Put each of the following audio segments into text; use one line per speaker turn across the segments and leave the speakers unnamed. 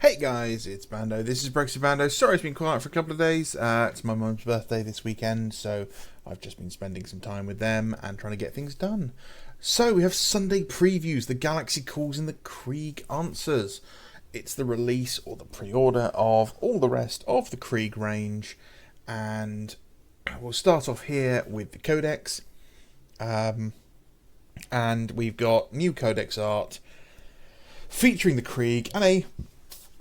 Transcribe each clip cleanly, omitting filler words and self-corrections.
Hey guys, it's Bando. This is Brexit Bando. Sorry it's been quiet for a couple of days. It's my mum's birthday this weekend, so I've just been spending some time with them and trying to get things done. So we have Sunday previews, the Galaxy Calls and the Krieg Answers. It's the release or the pre-order of all the rest of the Krieg range, and we'll start off here with the Codex. And we've got new Codex art featuring the Krieg and a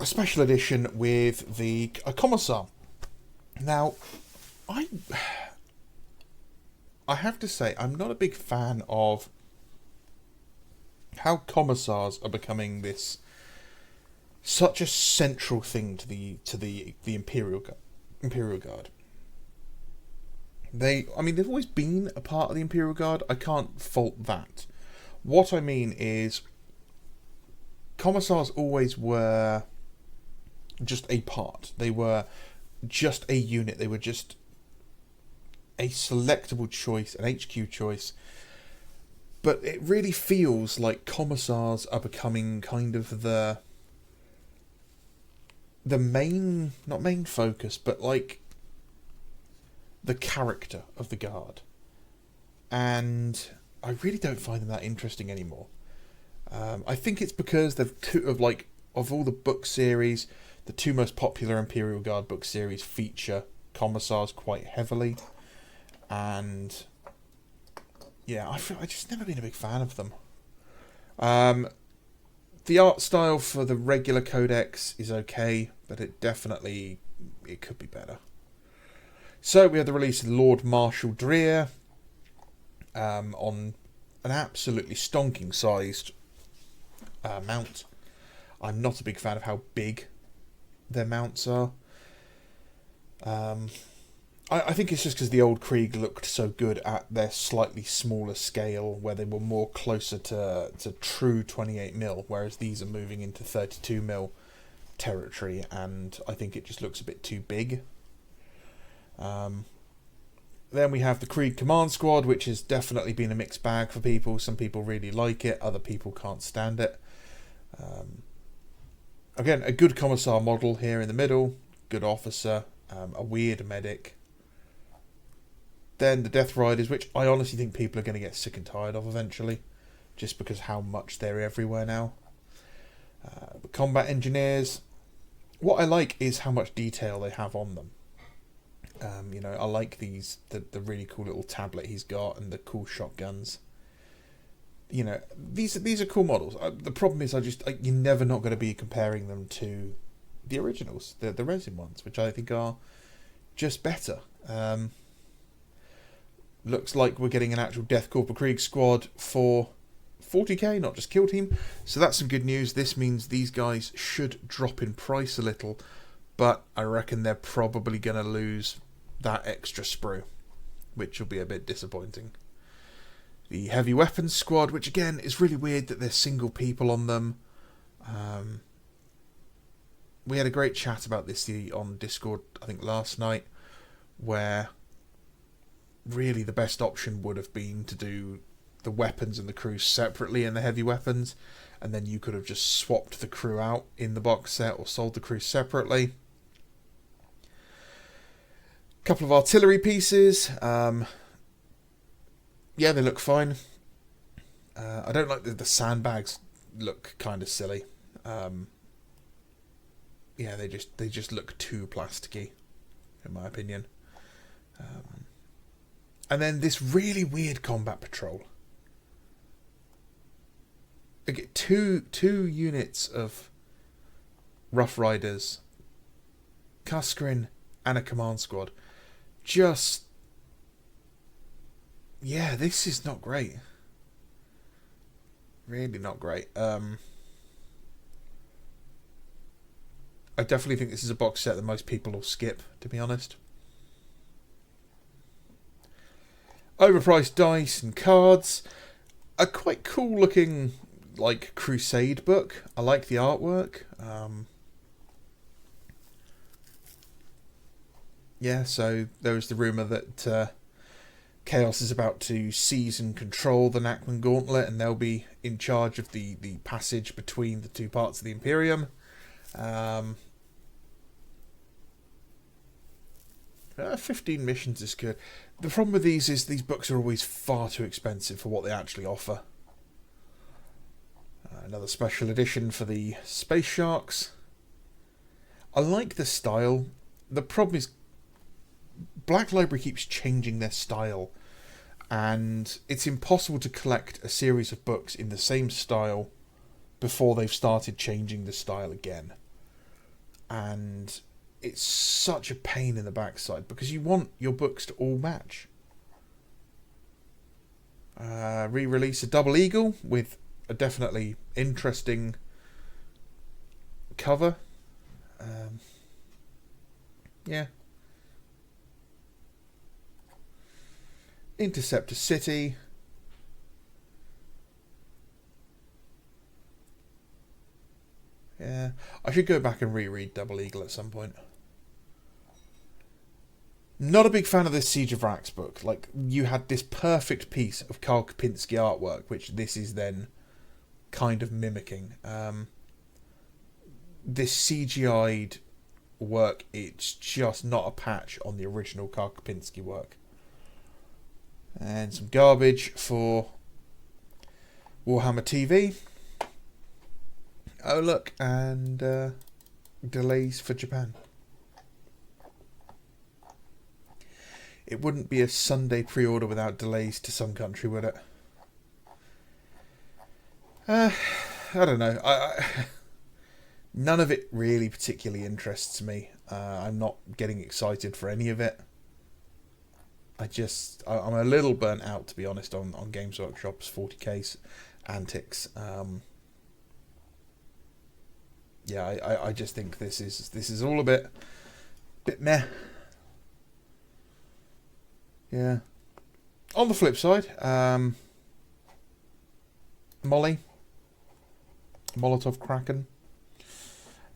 special edition with a Commissar. Now, I have to say, I'm not a big fan of how Commissars are becoming such a central thing to the Imperial Guard. They've always been a part of the Imperial Guard. I can't fault that. What I mean is, Commissars always were just a part. They were just a unit. They were just a selectable choice, an HQ choice. But it really feels like Commissars are becoming kind of the main, not main focus, but like the character of the Guard. And I really don't find them that interesting anymore. I think it's because they've of all the book series, the two most popular Imperial Guard book series feature Commissars quite heavily, and yeah, I just never been a big fan of them. The art style for the regular Codex is okay, but it could be better. So we have the release of Lord Marshal Dreer on an absolutely stonking sized mount. I'm not a big fan of how big their mounts are. I think it's just because the old Krieg looked so good at their slightly smaller scale, where they were more closer to true 28mm, whereas these are moving into 32mm territory, and I think it just looks a bit too big. Then we have the Krieg Command Squad, which has definitely been a mixed bag for people. Some people really like it, other people can't stand it. Again, a good Commissar model here in the middle, good officer, a weird medic. Then the Death Riders, which I honestly think people are going to get sick and tired of eventually, just because how much they're everywhere now. The Combat Engineers, what I like is how much detail they have on them. I like the really cool little tablet he's got and the cool shotguns. These are cool models. The problem is you're never not going to be comparing them to the originals, the resin ones, which I think are just better. Looks like we're getting an actual Death Korps of Krieg squad for 40k, not just Kill Team. So that's some good news. This means these guys should drop in price a little, but I reckon they're probably going to lose that extra sprue, which will be a bit disappointing. The Heavy Weapons squad, which again is really weird that there's single people on them. We had a great chat about this on Discord, I think last night, where really the best option would have been to do the weapons and the crew separately in the heavy weapons, and then you could have just swapped the crew out in the box set or sold the crew separately. A couple of artillery pieces. Yeah, they look fine. I don't like the sandbags. Look kind of silly. Yeah, they just look too plasticky, in my opinion. And then this really weird combat patrol. I get two units of Rough Riders, Kuskrin, and a command squad. Yeah, this is not great. Really not great. I definitely think this is a box set that most people will skip, to be honest. Overpriced dice and cards. A quite cool looking, like, Crusade book. I like the artwork. Yeah, so there was the rumour that Chaos is about to seize and control the Nachman Gauntlet, and they'll be in charge of the passage between the two parts of the Imperium. Um, 15 missions is good. The problem with these is these books are always far too expensive for what they actually offer. Another special edition for the Space Sharks. I like the style. The problem is Black Library keeps changing their style, and it's impossible to collect a series of books in the same style before they've started changing the style again. And it's such a pain in the backside because you want your books to all match. Re-release a Double Eagle with a definitely interesting cover. Yeah. Interceptor City. Yeah, I should go back and reread Double Eagle at some point. Not a big fan of this Siege of Rax book. Like, you had this perfect piece of Karl Kopinski artwork, which this is then kind of mimicking. This CGI'd work, it's just not a patch on the original Karl Kopinski work. And some garbage for Warhammer TV. Oh look, and delays for Japan. It wouldn't be a Sunday pre-order without delays to some country, would it? I don't know. None of it really particularly interests me. I'm not getting excited for any of it. I'm a little burnt out, to be honest, on Games Workshop's 40k antics. I just think this is all a bit meh. Yeah. On the flip side, Molotov Kraken,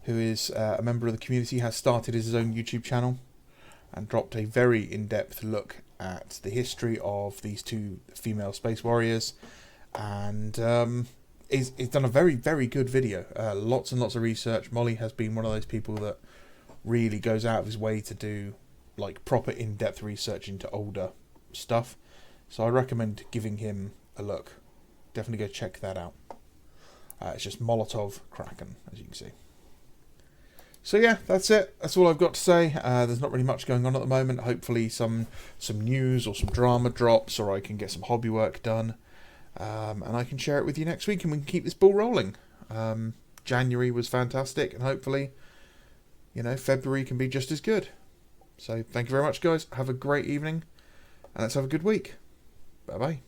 who is a member of the community, has started his own YouTube channel and dropped a very in-depth look at the history of these two female space warriors, and he's done a very, very good video. Lots and lots of research. Molly has been one of those people that really goes out of his way to do like proper in-depth research into older stuff, so I recommend giving him a look. Definitely go check that out. It's just Molotov Kraken, as you can see. So yeah, that's it. That's all I've got to say. There's not really much going on at the moment. Hopefully some news or some drama drops, or I can get some hobby work done, and I can share it with you next week, and we can keep this ball rolling. January was fantastic, and hopefully, February can be just as good. So thank you very much, guys. Have a great evening, and let's have a good week. Bye-bye.